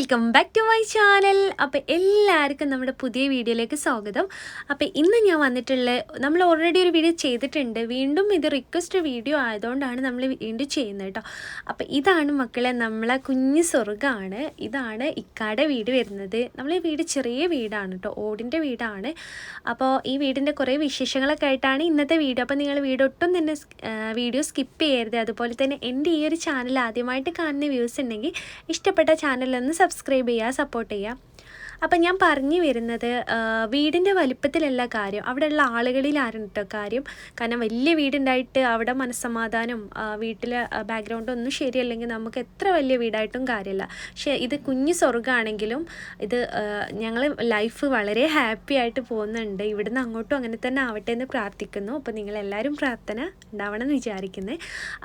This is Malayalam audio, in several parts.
Welcome back to my channel. അപ്പോൾ എല്ലാവർക്കും നമ്മുടെ പുതിയ വീഡിയോയിലേക്ക് സ്വാഗതം. അപ്പോൾ ഇന്ന് ഞാൻ വന്നിട്ടുള്ള നമ്മൾ ഓൾറെഡി ഒരു വീഡിയോ ചെയ്തിട്ടുണ്ട്, വീണ്ടും ഇത് റിക്വസ്റ്റ് വീഡിയോ ആയതുകൊണ്ടാണ് നമ്മൾ വീണ്ടും ചെയ്യുന്നത് കേട്ടോ. അപ്പോൾ ഇതാണ് മക്കളെ നമ്മളെ കുഞ്ഞു സ്വർഗ്ഗമാണ്. ഇതാണ് ഇക്കാടെ വീട് വരുന്നത്. നമ്മളെ വീട് ചെറിയ വീടാണ് കേട്ടോ, ഓടിൻ്റെ വീടാണ്. അപ്പോൾ ഈ വീടിൻ്റെ കുറേ വിശേഷങ്ങളൊക്കെ ആയിട്ടാണ് ഇന്നത്തെ വീഡിയോ. അപ്പോൾ നിങ്ങൾ ഒട്ടും തന്നെ വീഡിയോ സ്കിപ്പ് ചെയ്യരുത്. അതുപോലെ തന്നെ എൻ്റെ ഈ ഒരു ചാനൽ ആദ്യമായിട്ട് കാണുന്ന വ്യൂസ് ഉണ്ടെങ്കിൽ ഇഷ്ടപ്പെട്ട ചാനലൊന്ന് സബ്സ്ക്രൈബ് ചെയ്യുക, സപ്പോർട്ട് ചെയ്യുക. അപ്പം ഞാൻ പറഞ്ഞു വരുന്നത് വീടിൻ്റെ വലിപ്പത്തിലല്ല കാര്യം, അവിടെയുള്ള ആളുകളിലാണ് കേട്ടോ കാര്യം. കാരണം വലിയ വീടുണ്ടായിട്ട് അവിടെ മനസ്സമാധാനം, വീട്ടിലെ ബാക്ക്ഗ്രൗണ്ട് ഒന്നും ശരിയല്ലെങ്കിൽ നമുക്ക് എത്ര വലിയ വീടായിട്ടും കാര്യമില്ല. പക്ഷേ ഇത് കുഞ്ഞു സ്വർഗ്ഗമാണെങ്കിലും ഇത് ഞങ്ങൾ ലൈഫ് വളരെ ഹാപ്പി ആയിട്ട് പോകുന്നുണ്ട്. ഇവിടുന്ന് അങ്ങോട്ടും അങ്ങനെ തന്നെ ആവട്ടെ എന്ന് പ്രാർത്ഥിക്കുന്നു. അപ്പോൾ നിങ്ങളെല്ലാവരും പ്രാർത്ഥന ഉണ്ടാവണം എന്ന് വിചാരിക്കുന്നത്.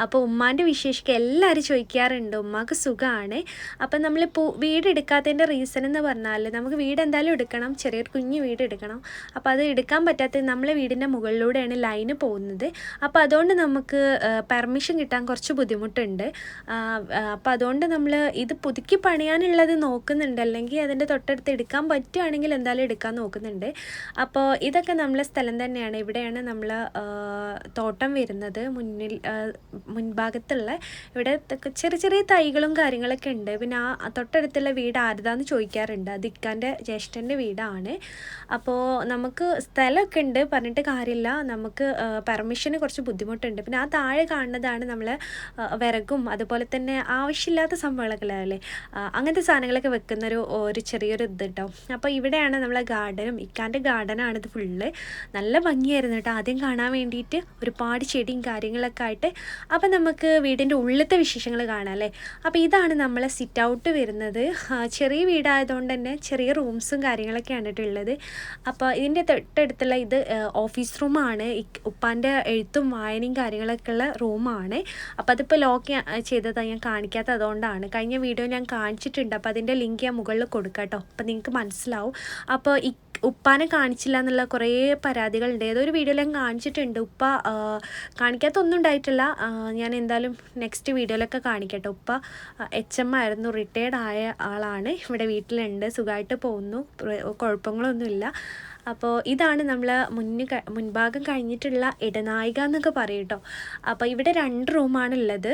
അപ്പോൾ ഉമ്മാൻ്റെ വിശേഷിക്കുക എല്ലാവരും ചോദിക്കാറുണ്ട്, ഉമ്മാക്ക് സുഖമാണ്. അപ്പം നമ്മളിപ്പോൾ വീട് എടുക്കാത്തതിൻ്റെ റീസൺ എന്ന് പറഞ്ഞാൽ നമുക്ക് വീട് എന്തായാലും എടുക്കണം, ചെറിയൊരു കുഞ്ഞു വീട് എടുക്കണം. അപ്പോൾ അത് എടുക്കാൻ പറ്റാത്തത് നമ്മളെ വീടിൻ്റെ മുകളിലൂടെയാണ് ലൈന് പോകുന്നത്. അപ്പോൾ അതുകൊണ്ട് നമുക്ക് പെർമിഷൻ കിട്ടാൻ കുറച്ച് ബുദ്ധിമുട്ടുണ്ട്. അപ്പോൾ അതുകൊണ്ട് നമ്മൾ ഇത് പുതുക്കി പണിയാനുള്ളത് നോക്കുന്നുണ്ട്, അല്ലെങ്കിൽ അതിൻ്റെ തൊട്ടടുത്ത് എടുക്കാൻ പറ്റുകയാണെങ്കിൽ എന്തായാലും എടുക്കാൻ നോക്കുന്നുണ്ട്. അപ്പോൾ ഇതൊക്കെ നമ്മളെ സ്ഥലം തന്നെയാണ്. ഇവിടെയാണ് നമ്മൾ തോട്ടം വരുന്നത്. മുൻഭാഗത്തുള്ള ഇവിടെ ചെറിയ ചെറിയ തൈകളും കാര്യങ്ങളൊക്കെ ഉണ്ട്. പിന്നെ ആ തൊട്ടടുത്തുള്ള വീട് ആരുതാന്ന് ചോദിക്കാറുണ്ട്. അത് ഇക്കാൻ്റെ ജ്യേഷ്ഠൻ്റെ വീടാണ്. അപ്പോൾ നമുക്ക് സ്ഥലമൊക്കെ ഉണ്ട്, പറഞ്ഞിട്ട് കാര്യമില്ല, നമുക്ക് പെർമിഷന് കുറച്ച് ബുദ്ധിമുട്ടുണ്ട്. പിന്നെ ആ താഴെ കാണുന്നതാണ് നമ്മൾ വിറകും അതുപോലെ തന്നെ ആവശ്യമില്ലാത്ത സംഭവങ്ങളൊക്കെ അല്ലേ, അങ്ങനത്തെ സാധനങ്ങളൊക്കെ വെക്കുന്നൊരു ചെറിയൊരു ഇത് കേട്ടോ. അപ്പോൾ ഇവിടെയാണ് നമ്മളെ ഗാർഡനും, ഇക്കാൻ്റെ ഗാർഡനാണിത് ഫുള്ള്. നല്ല ഭംഗിയായിരുന്നു കേട്ടോ ആദ്യം കാണാൻ വേണ്ടിയിട്ട്, ഒരുപാട് ചെടിയും കാര്യങ്ങളൊക്കെ ആയിട്ട്. അപ്പം നമുക്ക് വീടിൻ്റെ ഉള്ളിലത്തെ വിശേഷങ്ങൾ കാണാം അല്ലേ. അപ്പോൾ ഇതാണ് നമ്മളെ സിറ്റ് ഔട്ട് വരുന്നത്. ചെറിയ വീടായതുകൊണ്ട് തന്നെ ചെറിയ റൂംസും കാര്യങ്ങളൊക്കെയാണ് ഉള്ളത്. അപ്പോൾ ഇതിൻ്റെ തൊട്ടടുത്തുള്ള ഇത് ഓഫീസ് റൂമാണ്. ഉപ്പാൻ്റെ എഴുത്തും വായനയും കാര്യങ്ങളൊക്കെ ഉള്ള റൂമാണ്. അപ്പോൾ അതിപ്പോൾ ലോക്ക് ചെയ്തതാണ്, ഞാൻ കാണിക്കാത്തത് അതുകൊണ്ടാണ്. കഴിഞ്ഞ വീഡിയോ ഞാൻ കാണിച്ചിട്ടുണ്ട്, അപ്പോൾ അതിൻ്റെ ലിങ്ക് ഞാൻ മുകളിൽ കൊടുക്കാം കേട്ടോ, അപ്പോൾ നിങ്ങൾക്ക് മനസ്സിലാവും. അപ്പോൾ ഉപ്പാനെ കാണിച്ചില്ല എന്നുള്ള കുറേ പരാതികളുണ്ട്. ഏതൊരു വീഡിയോയിൽ ഞാൻ കാണിച്ചിട്ടുണ്ട്, ഉപ്പ കാണിക്കാത്തൊന്നും ഉണ്ടായിട്ടില്ല. ഞാൻ എന്തായാലും നെക്സ്റ്റ് വീഡിയോയിലൊക്കെ കാണിക്കട്ടെ. ഉപ്പ HM ആയിരുന്നു, റിട്ടയർഡ് ആയ ആളാണ്, ഇവിടെ വീട്ടിലുണ്ട്, സുഖമായിട്ട് പോകുന്നു, കുഴപ്പങ്ങളൊന്നുമില്ല. അപ്പോൾ ഇതാണ് നമ്മൾ മുൻഭാഗം കഴിഞ്ഞിട്ടുള്ള ഇടനായിക എന്നൊക്കെ പറയും കേട്ടോ. അപ്പോൾ ഇവിടെ 2 റൂമാണുള്ളത്.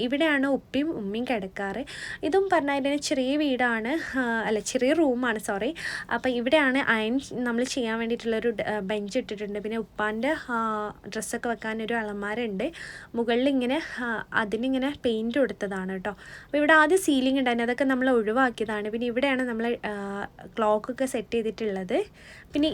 ഇവിടെയാണ് ഉപ്പയും ഉമ്മയും കിടക്കാറ്. ഇതും പറഞ്ഞാൽ ചെറിയ വീടാണ്, അല്ല ചെറിയ റൂമാണ്, സോറി. അപ്പോൾ ഇവിടെയാണ് അയൺ നമ്മൾ ചെയ്യാൻ വേണ്ടിയിട്ടുള്ളൊരു ബെഞ്ച് ഇട്ടിട്ടുണ്ട്. പിന്നെ ഉപ്പാൻ്റെ ഡ്രസ്സൊക്കെ വെക്കാനൊരു അലമാരുണ്ട്. മുകളിൽ ഇങ്ങനെ അതിനിങ്ങനെ പെയിൻറ്റ് കൊടുത്തതാണ് കേട്ടോ. അപ്പോൾ ഇവിടെ ആദ്യം സീലിംഗ് ഉണ്ടായിരുന്നു, അതൊക്കെ നമ്മൾ ഒഴിവാക്കിയതാണ്. പിന്നെ ഇവിടെയാണ് നമ്മൾ ക്ലോക്കൊക്കെ സെറ്റ് ചെയ്തിട്ടുള്ളത്. പിന്നെ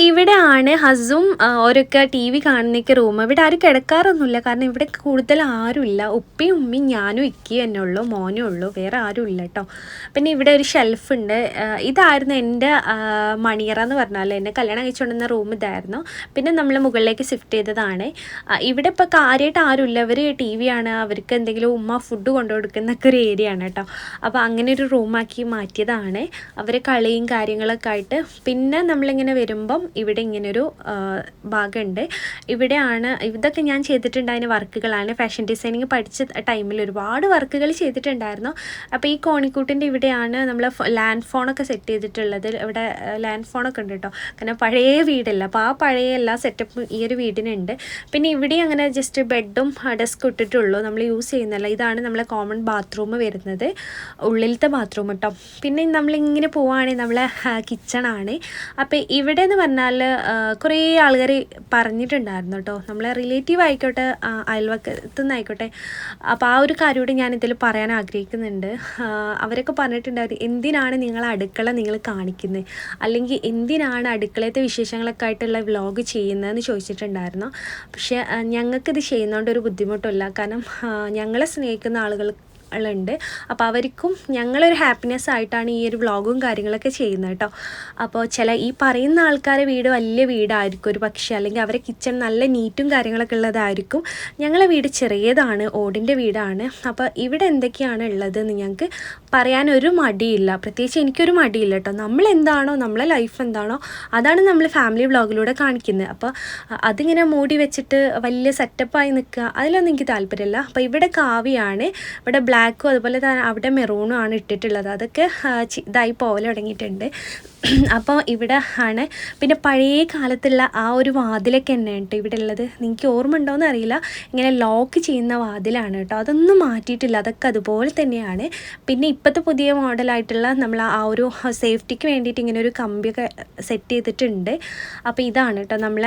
ഇവിടെയാണ് ഹസും ഓരൊക്കെ TV കാണുന്നൊക്കെ റൂം. ഇവിടെ ആരും കിടക്കാറൊന്നുമില്ല, കാരണം ഇവിടെ കൂടുതൽ ആരുമില്ല. ഉപ്പയും ഉമ്മയും ഞാനും ഇക്കയും തന്നെ ഉള്ളൂ, മോനും ഉള്ളൂ, വേറെ ആരും ഇല്ല കേട്ടോ. പിന്നെ ഇവിടെ ഒരു ഷെൽഫ് ഉണ്ട്. ഇതായിരുന്നു എൻ്റെ മണിയറ എന്ന് പറഞ്ഞാൽ, എന്നെ കല്യാണം കഴിച്ചുകൊണ്ടിരുന്ന റൂം ഇതായിരുന്നു. പിന്നെ നമ്മൾ മുകളിലേക്ക് ഷിഫ്റ്റ് ചെയ്തതാണ്. ഇവിടെ ഇപ്പോൾ കാര്യമായിട്ട് ആരുമില്ല, അവർ TV ആണ്, അവർക്ക് എന്തെങ്കിലും ഉമ്മ ഫുഡ് കൊണ്ടുകൊടുക്കുന്നൊക്കെ ഒരു ഏരിയ ആണ് കേട്ടോ. അപ്പോൾ അങ്ങനെ ഒരു റൂമാക്കി മാറ്റിയതാണ്, അവർ കളിയും കാര്യങ്ങളൊക്കെ ആയിട്ട്. പിന്നെ നമ്മളിങ്ങനെ വരുമ്പം ഇവിടെ ഇങ്ങനൊരു ഭാഗമുണ്ട്. ഇവിടെയാണ്, ഇതൊക്കെ ഞാൻ ചെയ്തിട്ടുണ്ടായിരുന്ന വർക്കുകളാണ്. ഫാഷൻ ഡിസൈനിങ് പഠിച്ച ടൈമിൽ ഒരുപാട് വർക്കുകൾ ചെയ്തിട്ടുണ്ടായിരുന്നു. അപ്പോൾ ഈ കോണിക്കൂട്ടിൻ്റെ ഇവിടെയാണ് നമ്മൾ ലാൻഡ് ഫോണൊക്കെ സെറ്റ് ചെയ്തിട്ടുള്ളത്. ഇവിടെ ലാൻഡ് ഫോണൊക്കെ ഉണ്ട് കേട്ടോ, കാരണം പഴയ വീടല്ല, അപ്പോൾ ആ പഴയ എല്ലാ സെറ്റപ്പും ഈ ഒരു വീടിനുണ്ട്. പിന്നെ ഇവിടെ അങ്ങനെ ജസ്റ്റ് ബെഡും ഡെസ്ക് ഇട്ടിട്ടുള്ളൂ, നമ്മൾ യൂസ് ചെയ്യുന്നില്ല. ഇതാണ് നമ്മളെ കോമൺ ബാത്റൂം വരുന്നത്, ഉള്ളിലത്തെ ബാത്റൂം കേട്ടോ. പിന്നെ നമ്മളിങ്ങനെ പോവുകയാണെങ്കിൽ നമ്മളെ കിച്ചണാണ്. അപ്പോൾ ഇവിടെ എന്ന് പറഞ്ഞാൽ കുറേ ആൾക്കാർ പറഞ്ഞിട്ടുണ്ടായിരുന്നു കേട്ടോ, നമ്മളെ റിലേറ്റീവ് ആയിക്കോട്ടെ അയൽവക്കത്തു നിന്നായിക്കോട്ടെ. അപ്പോൾ ആ ഒരു കാര്യം കൂടി ഞാൻ ഇതിൽ പറയാൻ ആഗ്രഹിക്കുന്നുണ്ട്. അവരൊക്കെ പറഞ്ഞിട്ടുണ്ടായിരുന്നു, എന്തിനാണ് നിങ്ങൾ അടുക്കള നിങ്ങൾ കാണിക്കുന്നത്, അല്ലെങ്കിൽ എന്തിനാണ് അടുക്കളത്തെ വിശേഷങ്ങളൊക്കെ ആയിട്ടുള്ള വ്ലോഗ് ചെയ്യുന്നതെന്ന് ചോദിച്ചിട്ടുണ്ടായിരുന്നു. പക്ഷേ ഞങ്ങൾക്കിത് ചെയ്യുന്നതുകൊണ്ട് ഒരു ബുദ്ധിമുട്ടില്ല, കാരണം ഞങ്ങളെ സ്നേഹിക്കുന്ന ആളുകൾ ണ്ട്. അപ്പോൾ അവർക്കും ഞങ്ങളൊരു ഹാപ്പിനെസ് ആയിട്ടാണ് ഈ ഒരു വ്ളോഗും കാര്യങ്ങളൊക്കെ ചെയ്യുന്നത് കേട്ടോ. അപ്പോൾ ഈ പറയുന്ന ആൾക്കാരെ വീട് വലിയ വീടായിരിക്കും ഒരു പക്ഷേ, അല്ലെങ്കിൽ അവരെ കിച്ചൺ നല്ല നീറ്റും കാര്യങ്ങളൊക്കെ ഉള്ളതായിരിക്കും. ഞങ്ങളെ വീട് ചെറിയതാണ്, ഓടിൻ്റെ വീടാണ്. അപ്പോൾ ഇവിടെ എന്തൊക്കെയാണ് ഉള്ളതെന്ന് ഞങ്ങൾക്ക് പറയാനൊരു മടിയില്ല, പ്രത്യേകിച്ച് എനിക്കൊരു മടിയില്ല കേട്ടോ. നമ്മളെന്താണോ, നമ്മളെ ലൈഫ് എന്താണോ അതാണ് നമ്മൾ ഫാമിലി വ്ളോഗിലൂടെ കാണിക്കുന്നത്. അപ്പോൾ അതിങ്ങനെ മൂടി വെച്ചിട്ട് വലിയ സെറ്റപ്പായി നിൽക്കുക, അതിലൊന്നും എനിക്ക് താല്പര്യമില്ല. അപ്പോൾ ഇവിടെ കാവ്യാണ്, ഇവിടെ ബ്ലാക്കും അതുപോലെ തന്നെ അവിടെ മെറൂണും ആണ് ഇട്ടിട്ടുള്ളത്. അതൊക്കെ ഇതായി പോലെ തുടങ്ങിയിട്ടുണ്ട്. അപ്പോൾ ഇവിടെ ആണ് പിന്നെ പഴയ കാലത്തുള്ള ആ ഒരു വാതിലൊക്കെ തന്നെ കേട്ടോ ഇവിടെ ഉള്ളത്. നിങ്ങൾക്ക് ഓർമ്മ ഉണ്ടോയെന്ന് അറിയില്ല, ഇങ്ങനെ ലോക്ക് ചെയ്യുന്ന വാതിലാണ് കേട്ടോ. അതൊന്നും മാറ്റിയിട്ടില്ല, അതൊക്കെ അതുപോലെ തന്നെയാണ്. പിന്നെ ഇപ്പോഴത്തെ പുതിയ മോഡലായിട്ടുള്ള നമ്മൾ ആ ഒരു സേഫ്റ്റിക്ക് വേണ്ടിയിട്ട് ഇങ്ങനെ ഒരു കമ്പിയൊക്കെ സെറ്റ് ചെയ്തിട്ടുണ്ട്. അപ്പോൾ ഇതാണ് കേട്ടോ നമ്മൾ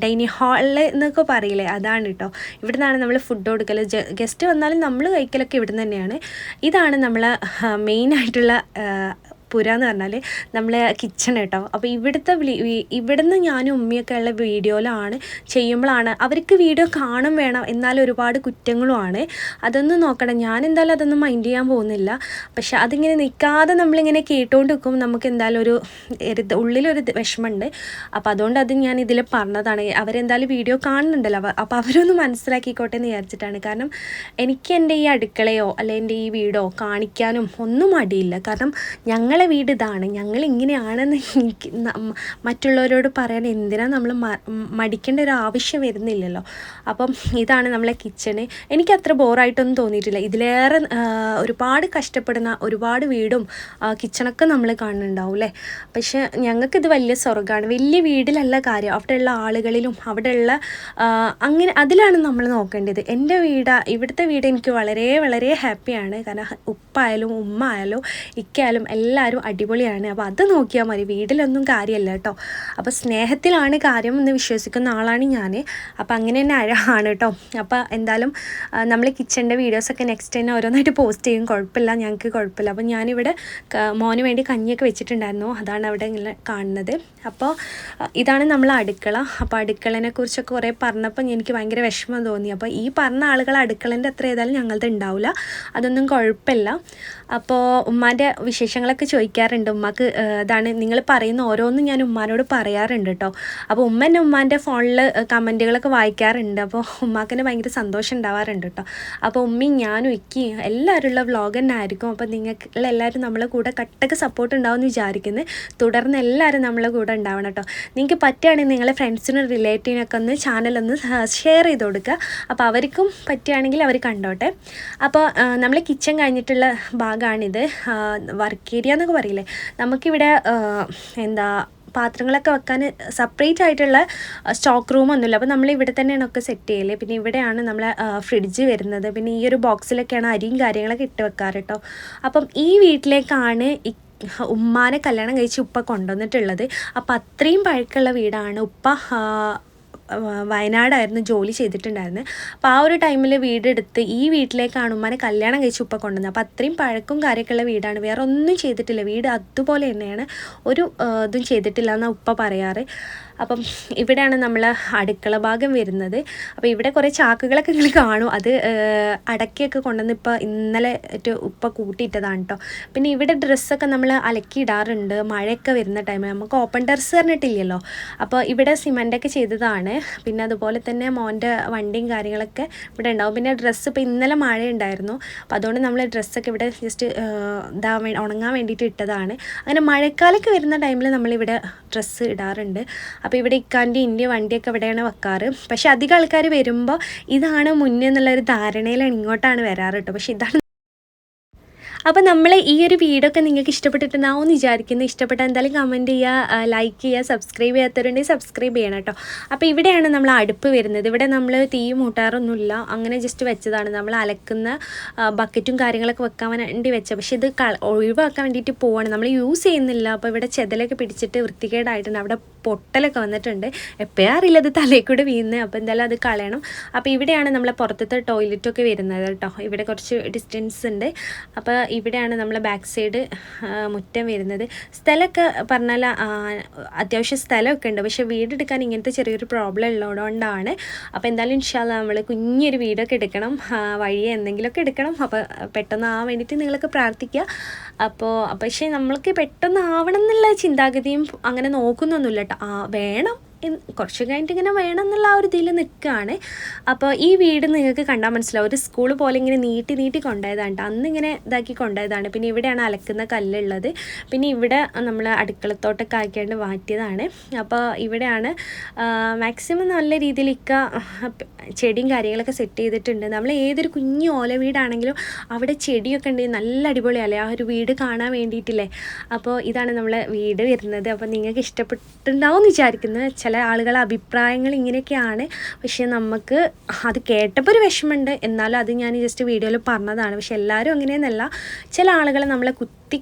ഡൈനിങ് ഹാളിൽ എന്നൊക്കെ പറയില്ലേ, അതാണ് കേട്ടോ. ഇവിടെ നിന്നാണ് നമ്മൾ ഫുഡ് കൊടുക്കൽ, ഗസ്റ്റ് വന്നാലും നമ്മൾ കഴിക്കലൊക്കെ ഇവിടെ നിന്ന് തന്നെയാണ്. ഇതാണ് നമ്മൾ മെയിനായിട്ടുള്ള പുര എന്ന് പറഞ്ഞാൽ നമ്മൾ കിച്ചൺ കേട്ടോ. അപ്പോൾ ഇവിടുന്ന് ഞാനും ഉമ്മയൊക്കെ ഉള്ള വീഡിയോയിലാണ് ചെയ്യുമ്പോഴാണ് അവർക്ക് വീഡിയോ കാണും വേണം, എന്നാലും ഒരുപാട് കുറ്റങ്ങളുമാണ്. അതൊന്നും നോക്കണം, ഞാൻ എന്തായാലും അതൊന്നും മൈൻഡ് ചെയ്യാൻ പോകുന്നില്ല. പക്ഷെ അതിങ്ങനെ നിൽക്കാതെ നമ്മളിങ്ങനെ കേട്ടുകൊണ്ട് നിൽക്കും, നമുക്ക് എന്തായാലും ഒരു ഉള്ളിലൊരു വിഷമമുണ്ട്. അപ്പോൾ അതുകൊണ്ട് അത് ഞാൻ ഇതിൽ പറഞ്ഞതാണ്. അവരെന്തായാലും വീഡിയോ കാണുന്നുണ്ടല്ലോ, അപ്പോൾ അവരൊന്ന് മനസ്സിലാക്കിക്കോട്ടെ എന്ന് വിചാരിച്ചിട്ടാണ്. കാരണം എനിക്ക് എൻ്റെ ഈ അടുക്കളയോ അല്ലെ എൻ്റെ ഈ വീടോ കാണിക്കാനും ഒന്നും മടിയില്ല. കാരണം ഞങ്ങളെ വീട് ഇതാണ്, ഞങ്ങൾ ഇങ്ങനെയാണെന്ന് എനിക്ക് മറ്റുള്ളവരോട് പറയാൻ എന്തിനാ നമ്മൾ മടിക്കേണ്ട ഒരു ആവശ്യം വരുന്നില്ലല്ലോ. അപ്പം ഇതാണ് നമ്മളെ കിച്ചണ്. എനിക്കത്ര ബോറായിട്ടൊന്നും തോന്നിയിട്ടില്ല. ഇതിലേറെ ഒരുപാട് കഷ്ടപ്പെടുന്ന ഒരുപാട് വീടും കിച്ചണൊക്കെ നമ്മൾ കാണുന്നുണ്ടാവും അല്ലേ. പക്ഷെ ഞങ്ങൾക്കിത് വലിയ സ്വർഗ്ഗമാണ്. വലിയ വീടിലല്ല കാര്യം, അവിടെയുള്ള ആളുകളിലും അവിടെയുള്ള അങ്ങനെ അതിലാണ് നമ്മൾ നോക്കേണ്ടത്. എൻ്റെ ഇവിടുത്തെ വീട് എനിക്ക് വളരെ വളരെ ഹാപ്പിയാണ്. കാരണം ഉപ്പായാലും ഉമ്മ ആയാലും ഇക്കയായാലും എല്ലാവരും അടിപൊളിയാണ്. അപ്പോൾ അത് നോക്കിയാൽ മതി, വീട്ടിലൊന്നും കാര്യമല്ല കേട്ടോ. അപ്പോൾ സ്നേഹത്തിലാണ് കാര്യം എന്ന് വിശ്വസിക്കുന്ന ആളാണ് ഞാൻ. അപ്പോൾ അങ്ങനെ തന്നെ ആണ് കേട്ടോ. അപ്പോൾ എന്തായാലും നമ്മൾ കിച്ചണിൻ്റെ വീഡിയോസൊക്കെ നെക്സ്റ്റ് തന്നെ ഓരോന്നായിട്ട് പോസ്റ്റ് ചെയ്യും, കുഴപ്പമില്ല, ഞങ്ങൾക്ക് കുഴപ്പമില്ല. അപ്പോൾ ഞാനിവിടെ മോന് വേണ്ടി കഞ്ഞിയൊക്കെ വെച്ചിട്ടുണ്ടായിരുന്നു, അതാണ് അവിടെ ഇങ്ങനെ കാണുന്നത്. അപ്പോൾ ഇതാണ് നമ്മൾ അടുക്കള. അപ്പോൾ അടുക്കളനെ കുറിച്ചൊക്കെ കുറേ പറഞ്ഞപ്പോൾ എനിക്ക് ഭയങ്കര വിഷമം തോന്നി. അപ്പോൾ ഈ പറഞ്ഞ ആളുകൾ അടുക്കളേൻ്റെ അത്ര ഏതായാലും ഞങ്ങളുടെ ഉണ്ടാവില്ല, അതൊന്നും കുഴപ്പമില്ല. അപ്പോൾ ഉമ്മാൻ്റെ വിശേഷങ്ങളൊക്കെ ചോദിക്കാറുണ്ട്. ഉമ്മാക്ക് ഇതാണ് നിങ്ങൾ പറയുന്ന ഓരോന്നും ഞാൻ ഉമ്മാനോട് പറയാറുണ്ട് കേട്ടോ. അപ്പോൾ ഉമ്മ തന്നെ ഉമ്മാൻ്റെ ഫോണിൽ കമൻറ്റുകളൊക്കെ വായിക്കാറുണ്ട്. അപ്പോൾ ഉമ്മാക്കിന് ഭയങ്കര സന്തോഷം ഉണ്ടാവാറുണ്ട് കേട്ടോ. അപ്പോൾ ഉമ്മയും ഞാനും ഇക്കയും എല്ലാവരും ഉള്ള വ്ളോഗ് തന്നെ ആയിരിക്കും. അപ്പോൾ നിങ്ങൾക്ക് എല്ലാവരും നമ്മളെ കൂടെ കട്ടക്ക് സപ്പോർട്ട് ഉണ്ടാവുമെന്ന് വിചാരിക്കുന്നു. തുടർന്ന് എല്ലാവരും നമ്മളെ കൂടെ ഉണ്ടാവണം കേട്ടോ. നിങ്ങൾക്ക് പറ്റുകയാണെങ്കിൽ നിങ്ങളെ ഫ്രണ്ട്സിനും റിലേറ്റീവിനൊക്കെ ഒന്ന് ചാനലൊന്ന് ഷെയർ ചെയ്ത് കൊടുക്കുക. അപ്പോൾ അവർക്കും പറ്റുകയാണെങ്കിൽ അവർ കണ്ടോട്ടെ. അപ്പോൾ നമ്മൾ കിച്ചൺ കഴിഞ്ഞിട്ടുള്ള ഭാഗമാണിത്. വർക്ക് ഏരിയ എന്നൊക്കെ പറയില്ലേ, നമുക്കിവിടെ എന്താ പാത്രങ്ങളൊക്കെ വെക്കാൻ സെപ്പറേറ്റ് ആയിട്ടുള്ള സ്റ്റോക്ക് റൂമൊന്നുമില്ല. അപ്പോൾ നമ്മൾ ഇവിടെ തന്നെയാണ് ഒക്കെ സെറ്റ് ചെയ്യല്. പിന്നെ ഇവിടെയാണ് നമ്മളെ ഫ്രിഡ്ജ് വരുന്നത്. പിന്നെ ഈ ഒരു ബോക്സിലൊക്കെയാണ് അരിയും കാര്യങ്ങളൊക്കെ ഇട്ട് വെക്കാറ് കേട്ടോ. അപ്പം ഈ വീട്ടിലേക്കാണ് ഉമ്മാനെ കല്യാണം കഴിച്ച് ഉപ്പ കൊണ്ടുവന്നിട്ടുള്ളത്. അപ്പോൾ അത്രയും പഴക്കമുള്ള വീടാണ്. ഉപ്പ വയനാടായിരുന്നു ജോലി ചെയ്തിട്ടുണ്ടായിരുന്നത്. അപ്പോൾ ആ ഒരു ടൈമിൽ വീടെടുത്ത് ഈ വീട്ടിലേക്കാണ് ഉമ്മാനെ കല്യാണം കഴിച്ച് ഉപ്പ കൊണ്ടുവന്നത്. അപ്പോൾ അത്രയും പഴക്കും കാര്യമൊക്കെയുള്ള വീടാണ്, വേറെ ഒന്നും ചെയ്തിട്ടില്ല, വീട് അതുപോലെ തന്നെയാണ്, ഒരു ഇതും ചെയ്തിട്ടില്ല എന്നാണ് ഉപ്പ പറയാറ്. അപ്പം ഇവിടെയാണ് നമ്മൾ അടുക്കള ഭാഗം വരുന്നത്. അപ്പോൾ ഇവിടെ കുറേ ചാക്കുകളൊക്കെ നിങ്ങൾ കാണും, അത് അടക്കിയൊക്കെ കൊണ്ടുവന്ന് ഇപ്പോൾ ഇന്നലെ ഉപ്പ കൂട്ടിയിട്ടതാണ് കേട്ടോ. പിന്നെ ഇവിടെ ഡ്രസ്സൊക്കെ നമ്മൾ അലക്കിയിടാറുണ്ട് മഴയൊക്കെ വരുന്ന ടൈമിൽ. നമുക്ക് ഓപ്പൺ ടെറസ് പറഞ്ഞിട്ടില്ലല്ലോ, അപ്പോൾ ഇവിടെ സിമൻ്റൊക്കെ ചെയ്തതാണ്. പിന്നെ അതുപോലെ തന്നെ മോൻ്റെ വണ്ടിയും കാര്യങ്ങളൊക്കെ ഇവിടെ ഉണ്ടാവും. പിന്നെ ഡ്രസ്സ് ഇപ്പോൾ ഇന്നലെ മഴ ഉണ്ടായിരുന്നു, അപ്പോൾ അതുകൊണ്ട് നമ്മൾ ഡ്രസ്സൊക്കെ ഇവിടെ ജസ്റ്റ് ഉണങ്ങാൻ വേണ്ടിയിട്ട് ഇട്ടതാണ്. അങ്ങനെ മഴക്കാലമൊക്കെ വരുന്ന ടൈമിൽ നമ്മളിവിടെ ഡ്രസ്സ് ഇടാറുണ്ട്. അപ്പോൾ ഇവിടെ ഇക്കാൻ്റെ ഇന്ത്യ വണ്ടിയൊക്കെ ഇവിടെയാണ് വെക്കാറ്. പക്ഷേ അധികം ആൾക്കാർ വരുമ്പോൾ ഇതാണ് മുന്നേ എന്നുള്ളൊരു ധാരണയിലാണ് ഇങ്ങോട്ടാണ് വരാറ് കേട്ടോ. പക്ഷേ ഇതാണ്. അപ്പോൾ നമ്മൾ ഈ ഒരു വീഡിയോ ഒക്കെ നിങ്ങൾക്ക് ഇഷ്ടപ്പെട്ടിട്ടുണ്ടാവും എന്ന് വിചാരിക്കുന്നു. ഇഷ്ടപ്പെട്ടാൽ എന്തായാലും കമൻറ്റ് ചെയ്യുക, ലൈക്ക് ചെയ്യുക, സബ്സ്ക്രൈബ് ചെയ്യാത്തവരുണ്ടെങ്കിൽ സബ്സ്ക്രൈബ് ചെയ്യണം കേട്ടോ. അപ്പോൾ ഇവിടെയാണ് നമ്മൾ അടുപ്പ് വരുന്നത്. ഇവിടെ നമ്മൾ തീ മൂട്ടാറൊന്നുമില്ല, അങ്ങനെ ജസ്റ്റ് വെച്ചതാണ്. നമ്മൾ അലക്കുന്ന ബക്കറ്റും കാര്യങ്ങളൊക്കെ വെക്കാൻ വേണ്ടി വെച്ചത്. പക്ഷേ ഇത് ഒഴിവാക്കാൻ വേണ്ടിയിട്ട് പോവാണ്, നമ്മൾ യൂസ് ചെയ്യുന്നില്ല. അപ്പോൾ ഇവിടെ ചെതലൊക്കെ പിടിച്ചിട്ട് വൃത്തികേടായിട്ടുണ്ട്, അവിടെ പൊട്ടലൊക്കെ വന്നിട്ടുണ്ട്. എപ്പോഴും അറിയില്ല അത് തലയിൽ കൂടെ വീഴുന്നത്. അപ്പോൾ എന്തായാലും അത് കളയണം. അപ്പോൾ ഇവിടെയാണ് നമ്മളെ പുറത്തത്തെ ടോയ്ലറ്റൊക്കെ വരുന്നത് കേട്ടോ. ഇവിടെ കുറച്ച് ഡിസ്റ്റൻസ് ഉണ്ട്. അപ്പോൾ ഇവിടെയാണ് നമ്മളെ ബാക്ക് സൈഡ് മുറ്റം വരുന്നത്. സ്ഥലമൊക്കെ പറഞ്ഞാൽ അത്യാവശ്യം സ്ഥലമൊക്കെ ഉണ്ട്, പക്ഷേ വീടെടുക്കാൻ ഇങ്ങനത്തെ ചെറിയൊരു പ്രോബ്ലം ഉള്ളതുകൊണ്ടാണ്. അപ്പോൾ എന്തായാലും ഇൻഷാ അല്ലാഹ് നമ്മൾ കുഞ്ഞൊരു വീടൊക്കെ എടുക്കണം, വഴിയെ എന്തെങ്കിലുമൊക്കെ എടുക്കണം. അപ്പോൾ പെട്ടെന്ന് ആവാൻ വേണ്ടിയിട്ട് നിങ്ങളൊക്കെ പ്രാർത്ഥിക്കുക. പക്ഷേ നമ്മൾക്ക് പെട്ടെന്ന് ആവണം എന്നുള്ള ചിന്താഗതിയും അങ്ങനെ നോക്കുന്നൊന്നുമില്ല കേട്ടോ. വേണം കുറച്ച് കഴിഞ്ഞിട്ട് ഇങ്ങനെ വേണം എന്നുള്ള ആ ഒരു ഇതിൽ നിൽക്കുകയാണ്. അപ്പോൾ ഈ വീട് നിങ്ങൾക്ക് കണ്ടാൽ മനസ്സിലാവും, ഒരു സ്കൂൾ പോലെ ഇങ്ങനെ നീട്ടി നീട്ടി കൊണ്ടുപോയതാണ്. അന്ന് ഇങ്ങനെ ഇതാക്കി കൊണ്ടുപോയതാണ്. പിന്നെ ഇവിടെയാണ് അലക്കുന്ന കല്ലുള്ളത്. പിന്നെ ഇവിടെ നമ്മൾ അടുക്കളത്തോട്ടൊക്കെ ആക്കിയാണ്ട് മാറ്റിയതാണ്. അപ്പോൾ ഇവിടെയാണ് മാക്സിമം നല്ല രീതിയിൽ ചെടിയും കാര്യങ്ങളൊക്കെ സെറ്റ് ചെയ്തിട്ടുണ്ട്. നമ്മൾ ഏതൊരു കുഞ്ഞു ഓല വീടാണെങ്കിലും അവിടെ ചെടിയൊക്കെ ഉണ്ടെങ്കിൽ നല്ല അടിപൊളിയല്ലേ ആ ഒരു വീട് കാണാൻ വേണ്ടിയിട്ടില്ലേ. അപ്പോൾ ഇതാണ് നമ്മളെ വീട് വരുന്നത്. അപ്പോൾ നിങ്ങൾക്ക് ഇഷ്ടപ്പെട്ടിട്ടുണ്ടാവും എന്ന് വിചാരിക്കുന്നത്. ചില ആളുകളുടെ അഭിപ്രായങ്ങൾ ഇങ്ങനെയൊക്കെയാണ്. പക്ഷേ നമുക്ക് അത് കേട്ടപ്പോൾ ഒരു വിഷമമുണ്ട്, എന്നാലും അത് ഞാൻ ജസ്റ്റ് വീഡിയോയിൽ പറഞ്ഞതാണ്. പക്ഷെ എല്ലാവരും അങ്ങനെയൊന്നല്ല, ചില ആളുകൾ നമ്മളെ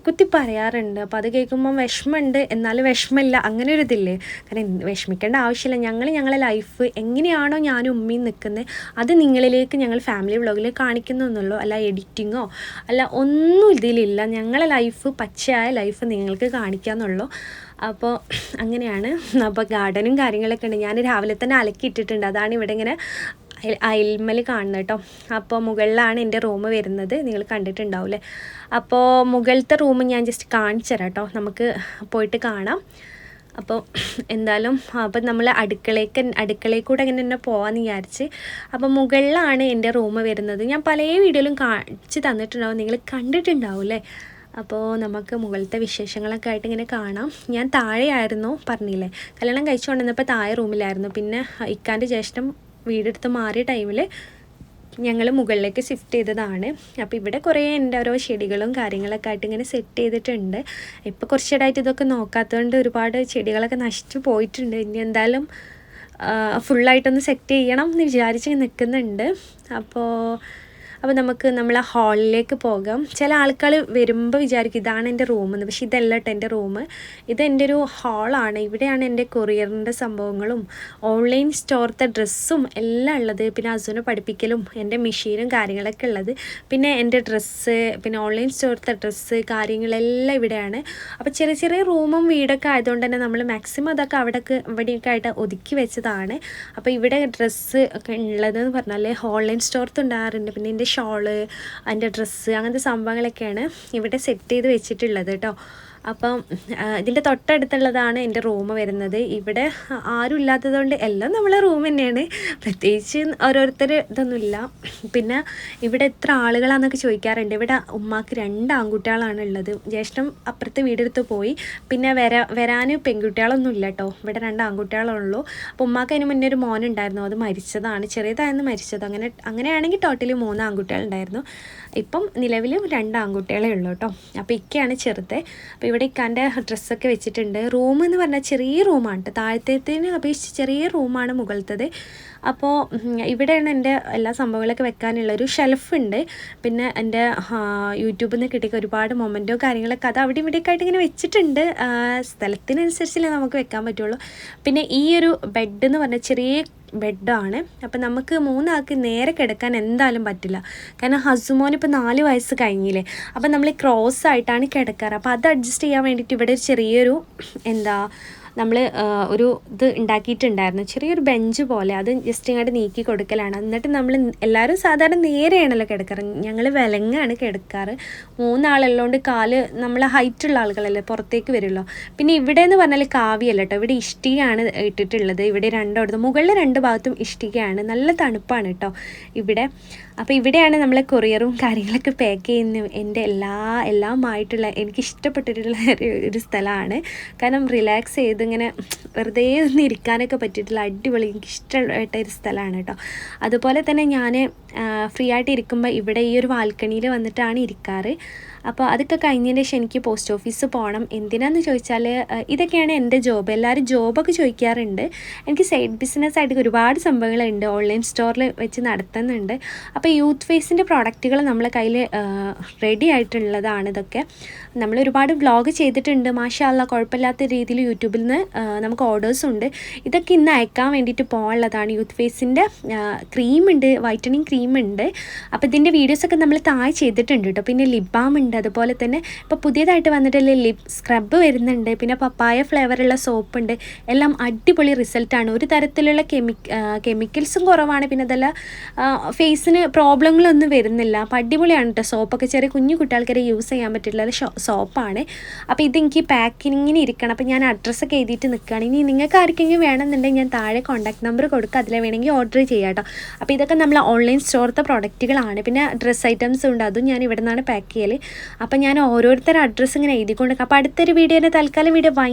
കുത്തി പറയാറുണ്ട്. അപ്പോൾ അത് കേൾക്കുമ്പോൾ വിഷമമുണ്ട്, എന്നാലും വിഷമമില്ല, അങ്ങനെ ഒരു ഇതില്ലേ. കാരണം വിഷമിക്കേണ്ട ആവശ്യമില്ല. ഞങ്ങളെ ലൈഫ് എങ്ങനെയാണോ ഞാനും ഉമ്മയും നിൽക്കുന്നത് അത് നിങ്ങളിലേക്ക് ഞങ്ങൾ ഫാമിലി വ്ളോഗിൽ കാണിക്കുന്നുള്ളൂ. അല്ല എഡിറ്റിങ്ങോ അല്ല ഒന്നും ഇതിലില്ല. ഞങ്ങളെ ലൈഫ് പച്ചയായ ലൈഫ് നിങ്ങൾക്ക് കാണിക്കാമെന്നുള്ളൂ. അപ്പോൾ അങ്ങനെയാണ്. അപ്പോൾ ഗാർഡനും കാര്യങ്ങളൊക്കെ ഉണ്ട്. ഞാൻ രാവിലെ തന്നെ അലക്കിയിട്ടിട്ടുണ്ട്. അതാണ് ഇവിടെ ഇങ്ങനെ അയൽമൽ കാണുന്നത് കേട്ടോ. അപ്പോൾ മുകളിലാണ് എൻ്റെ റൂം വരുന്നത്, നിങ്ങൾ കണ്ടിട്ടുണ്ടാവില്ലേ. അപ്പോൾ മുകളിലത്തെ റൂം ഞാൻ ജസ്റ്റ് കാണിച്ചു തരാം കേട്ടോ, നമുക്ക് പോയിട്ട് കാണാം. അപ്പോൾ എന്തായാലും അപ്പം നമ്മൾ അടുക്കളയിൽ കൂടെ ഇങ്ങനെ തന്നെ പോകാമെന്ന് വിചാരിച്ച്. അപ്പോൾ മുകളിലാണ് എൻ്റെ റൂം വരുന്നത്. ഞാൻ പല വീഡിയോയിലും കാണിച്ച് തന്നിട്ടുണ്ടാവും, നിങ്ങൾ കണ്ടിട്ടുണ്ടാവില്ലേ. അപ്പോൾ നമുക്ക് മുകളിലത്തെ വിശേഷങ്ങളൊക്കെ ആയിട്ട് ഇങ്ങനെ കാണാം. ഞാൻ താഴെയായിരുന്നു പറഞ്ഞില്ലേ, കല്യാണം കഴിച്ചു കൊണ്ടുവന്നപ്പോൾ താഴെ റൂമിലായിരുന്നു. പിന്നെ ഇക്കാൻ്റെ ജ്യേഷ്ഠൻ വീടെടുത്ത് മാറിയ ടൈമിൽ ഞങ്ങൾ മുകളിലേക്ക് ഷിഫ്റ്റ് ചെയ്തതാണ്. അപ്പോൾ ഇവിടെ കുറേ എൻ്റെ ഓരോ ചെടികളും കാര്യങ്ങളൊക്കെ ആയിട്ട് ഇങ്ങനെ സെറ്റ് ചെയ്തിട്ടുണ്ട്. ഇപ്പോൾ കുറച്ചിടായിട്ട് ഇതൊക്കെ നോക്കാത്തതുകൊണ്ട് ഒരുപാട് ചെടികളൊക്കെ നശിച്ചു പോയിട്ടുണ്ട്. ഇനി എന്തായാലും ഫുള്ളായിട്ടൊന്ന് സെറ്റ് ചെയ്യണം എന്ന് വിചാരിച്ച് നിൽക്കുന്നുണ്ട്. അപ്പോൾ നമുക്ക് നമ്മളെ ഹാളിലേക്ക് പോകാം. ചില ആൾക്കാർ വരുമ്പോൾ വിചാരിക്കും ഇതാണ് എൻ്റെ റൂമെന്ന്. പക്ഷേ ഇതല്ല കേട്ടോ എൻ്റെ റൂം. ഇത് എൻ്റെ ഒരു ഹാളാണ്. ഇവിടെയാണ് എൻ്റെ കൊറിയറിൻ്റെ സംഭവങ്ങളും ഓൺലൈൻ സ്റ്റോറത്തെ ഡ്രസ്സും എല്ലാം ഉള്ളത്. പിന്നെ അസുവിനെ പഠിപ്പിക്കലും എൻ്റെ മെഷീനും കാര്യങ്ങളൊക്കെ ഉള്ളത്. പിന്നെ എൻ്റെ ഡ്രസ്സ്, പിന്നെ ഓൺലൈൻ സ്റ്റോറത്തെ ഡ്രസ്സ് കാര്യങ്ങളെല്ലാം ഇവിടെയാണ്. അപ്പോൾ ചെറിയ ചെറിയ റൂമും വീടൊക്കെ ആയതുകൊണ്ട് തന്നെ നമ്മൾ മാക്സിമം അതൊക്കെ ഇവിടെയൊക്കെ ആയിട്ട് ഒതുക്കി വെച്ചതാണ്. അപ്പോൾ ഇവിടെ ഡ്രസ്സ് ഒക്കെ ഉള്ളതെന്ന് പറഞ്ഞാൽ ഓൺലൈൻ സ്റ്റോറത്ത് ഉണ്ടാകാറുണ്ട്. പിന്നെ എൻ്റെ ഷോള്, അതിൻ്റെ ഡ്രസ്സ്, അങ്ങനത്തെ സംഭവങ്ങളൊക്കെയാണ് ഇവിടെ സെറ്റ് ചെയ്ത് വെച്ചിട്ടുള്ളത് കേട്ടോ. അപ്പം ഇതിൻ്റെ തൊട്ടടുത്തുള്ളതാണ് എൻ്റെ റൂം വരുന്നത്. ഇവിടെ ആരും ഇല്ലാത്തതുകൊണ്ട് എല്ലാം നമ്മളെ റൂം തന്നെയാണ്, പ്രത്യേകിച്ച് ഓരോരുത്തർ ഇതൊന്നുമില്ല. പിന്നെ ഇവിടെ എത്ര ആളുകളാണെന്നൊക്കെ ചോദിക്കാറുണ്ട്. ഇവിടെ ഉമ്മാക്ക് 2 ആൺകുട്ടികളാണ് ഉള്ളത്. ജ്യേഷ്ഠൻ അപ്പുറത്തെ വീടെടുത്ത് പോയി. പിന്നെ വരാൻ പെൺകുട്ടികളൊന്നും ഇല്ല കേട്ടോ. ഇവിടെ 2 ആൺകുട്ടികളുള്ളൂ. അപ്പോൾ ഉമ്മാക്ക് അതിന് മുന്നേ ഒരു മോനുണ്ടായിരുന്നു, അത് മരിച്ചതാണ്, ചെറിയതായിരുന്നു മരിച്ചത്. അങ്ങനെയാണെങ്കിൽ ടോട്ടലി 3 ആൺകുട്ടികളുണ്ടായിരുന്നു. ഇപ്പം നിലവിൽ 2 ആൺകുട്ടികളേ ഉള്ളൂ കേട്ടോ. അപ്പോൾ ഇക്കയാണ് ചെറുത്. അപ്പോൾ ഇവിടെ ഇക്കാൻ്റെ ഡ്രസ്സൊക്കെ വെച്ചിട്ടുണ്ട്. റൂം എന്ന് പറഞ്ഞാൽ ചെറിയ റൂമാണ് കേട്ടോ. താഴത്തേത്തിന് അപേക്ഷിച്ച് ചെറിയ റൂമാണ് മുകളിലത്തത്. അപ്പോൾ ഇവിടെയാണ് എൻ്റെ എല്ലാ സംഭവങ്ങളൊക്കെ വെക്കാനുള്ളൊരു ഷെൽഫുണ്ട്. പിന്നെ എൻ്റെ യൂട്യൂബിൽ നിന്ന് കിട്ടിയ ഒരുപാട് മൊമെൻറ്റോ കാര്യങ്ങളൊക്കെ അത് അവിടെ ഇവിടെയൊക്കെ ആയിട്ട് ഇങ്ങനെ വെച്ചിട്ടുണ്ട്. സ്ഥലത്തിനനുസരിച്ചല്ലേ നമുക്ക് വെക്കാൻ പറ്റുള്ളൂ. പിന്നെ ഈ ഒരു ബെഡ് എന്ന് പറഞ്ഞാൽ ചെറിയ ബെഡാണ്. അപ്പം നമുക്ക് 3 ആൾക്ക് നേരെ കിടക്കാൻ എന്തായാലും പറ്റില്ല. കാരണം ഹസുമോൻ ഇപ്പോൾ 4 വയസ്സ് കഴിഞ്ഞില്ലേ. അപ്പം നമ്മൾ ക്രോസ് ആയിട്ടാണ് കിടക്കാറ്. അപ്പോൾ അത് അഡ്ജസ്റ്റ് ചെയ്യാൻ വേണ്ടിയിട്ട് ഇവിടെ ചെറിയൊരു നമ്മൾ ഒരു ഇത് ഉണ്ടാക്കിയിട്ടുണ്ടായിരുന്നു, ചെറിയൊരു ബെഞ്ച് പോലെ. അത് ജസ്റ്റ് ഇങ്ങോട്ട് നീക്കി കൊടുക്കലാണ്. എന്നിട്ട് നമ്മൾ എല്ലാവരും സാധാരണ നേരെയാണല്ലോ കിടക്കാറ്, ഞങ്ങൾ വിലങ്ങാണ് കിടക്കാറ്. 3 ആളുള്ളതുകൊണ്ട് കാല് നമ്മൾ ഹൈറ്റുള്ള ആളുകളല്ലേ പുറത്തേക്ക് വരുമല്ലോ. പിന്നെ ഇവിടെ എന്ന് പറഞ്ഞാൽ കാവ്യല്ല കേട്ടോ, ഇവിടെ ഇഷ്ടികയാണ് ഇട്ടിട്ടുള്ളത്. ഇവിടെ 2 മുകളിൽ 2 ഭാഗത്തും ഇഷ്ടികയാണ്. നല്ല തണുപ്പാണ് കേട്ടോ ഇവിടെ. അപ്പോൾ ഇവിടെയാണ് നമ്മളെ കൊറിയറും കാര്യങ്ങളൊക്കെ പാക്ക് ചെയ്യുന്ന എൻ്റെ എല്ലാമായിട്ടുള്ള എനിക്കിഷ്ടപ്പെട്ടിട്ടുള്ള ഒരു സ്ഥലമാണ്. കാരണം റിലാക്സ് ചെയ്ത് ഇങ്ങനെ വെറുതെ ഒന്ന് ഇരിക്കാനൊക്കെ പറ്റിയിട്ടുള്ള അടിപൊളി എനിക്കിഷ്ടമായിട്ട ഒരു സ്ഥലമാണ് കേട്ടോ. അതുപോലെ തന്നെ ഞാൻ ഫ്രീ ആയിട്ട് ഇരിക്കുമ്പോൾ ഇവിടെ ഈ ഒരു ബാൽക്കണിയിൽ വന്നിട്ടാണ് ഇരിക്കാറ്. അപ്പോൾ അതൊക്കെ കഴിഞ്ഞതിന് ശേഷം എനിക്ക് പോസ്റ്റ് ഓഫീസ് പോകണം. എന്തിനാന്ന് ചോദിച്ചാൽ ഇതൊക്കെയാണ് എൻ്റെ ജോബ്. എല്ലാവരും ജോബൊക്കെ ചോദിക്കാറുണ്ട്. എനിക്ക് സൈഡ് ബിസിനസ്സായിട്ട് ഒരുപാട് സംഭവങ്ങളുണ്ട്, ഓൺലൈൻ സ്റ്റോറിൽ വെച്ച് നടത്തുന്നുണ്ട്. അപ്പോൾ യൂത്ത് ഫേസിൻ്റെ പ്രോഡക്റ്റുകൾ നമ്മളെ കയ്യിൽ റെഡി ആയിട്ടുള്ളതാണ്. ഇതൊക്കെ നമ്മൾ ഒരുപാട് വ്ളോഗ് ചെയ്തിട്ടുണ്ട്. മാഷാ അല്ലാ കുഴപ്പമില്ലാത്ത രീതിയിൽ യൂട്യൂബിൽ നിന്ന് നമുക്ക് ഓർഡേഴ്സും ഉണ്ട്. ഇതൊക്കെ ഇന്ന് അയക്കാൻ വേണ്ടിയിട്ട് പോകാനുള്ളതാണ്. Youth ഫേസിൻ്റെ ക്രീമുണ്ട്, whitening ക്രീമുണ്ട്. അപ്പോൾ ഇതിൻ്റെ വീഡിയോസൊക്കെ നമ്മൾ താഴെ ചെയ്തിട്ടുണ്ട് കേട്ടോ. പിന്നെ ലിപ് ബാം ഉണ്ട്, ഉണ്ട്. അതുപോലെ തന്നെ ഇപ്പോൾ പുതിയതായിട്ട് വന്നിട്ടുള്ള ലിപ് സ്ക്രബ് വരുന്നുണ്ട്, പിന്നെ പപ്പായ ഫ്ലേവറുള്ള സോപ്പുണ്ട്. എല്ലാം അടിപൊളി റിസൾട്ടാണ്. ഒരു തരത്തിലുള്ള കെമിക്കൽസും കുറവാണ്, പിന്നെ അതല്ല ഫേസിന് പ്രോബ്ലങ്ങളൊന്നും വരുന്നില്ല. അപ്പോൾ അടിപൊളിയാണ് കേട്ടോ സോപ്പൊക്കെ. ചെറിയ കുഞ്ഞു കുട്ടികൾക്കൊക്കെ യൂസ് ചെയ്യാൻ പറ്റിയിട്ടുള്ള സോപ്പാണ്. അപ്പോൾ ഇതെനിക്ക് പാക്കിങ്ങിന് ഇരിക്കണം. അപ്പോൾ ഞാൻ അഡ്രസ്സൊക്കെ എഴുതിയിട്ട് നിൽക്കുകയാണ്. ഇനി നിങ്ങൾക്ക് ആർക്കെങ്കിലും വേണമെന്നുണ്ടെങ്കിൽ ഞാൻ താഴെ കോൺടാക്ട് നമ്പർ കൊടുക്കുക, അതിൽ വേണമെങ്കിൽ ഓർഡർ ചെയ്യാം കേട്ടോ. അപ്പോൾ ഇതൊക്കെ നമ്മൾ ഓൺലൈൻ സ്റ്റോറത്തെ പ്രൊഡക്റ്റുകളാണ്. പിന്നെ ഡ്രസ്സ് ഐറ്റംസ് ഉണ്ട്, അതും ഞാൻ ഇവിടെ നിന്നാണ് പാക്ക് ചെയ്യൽ. അപ്പോൾ ഞാൻ ഓരോരുത്തരുടെ അഡ്രസ്സ് ഇങ്ങനെ എഴുതിക്കൊണ്ട്. അപ്പോൾ അടുത്തൊരു വീഡിയോനെ തൽക്കാലം വീഡിയോ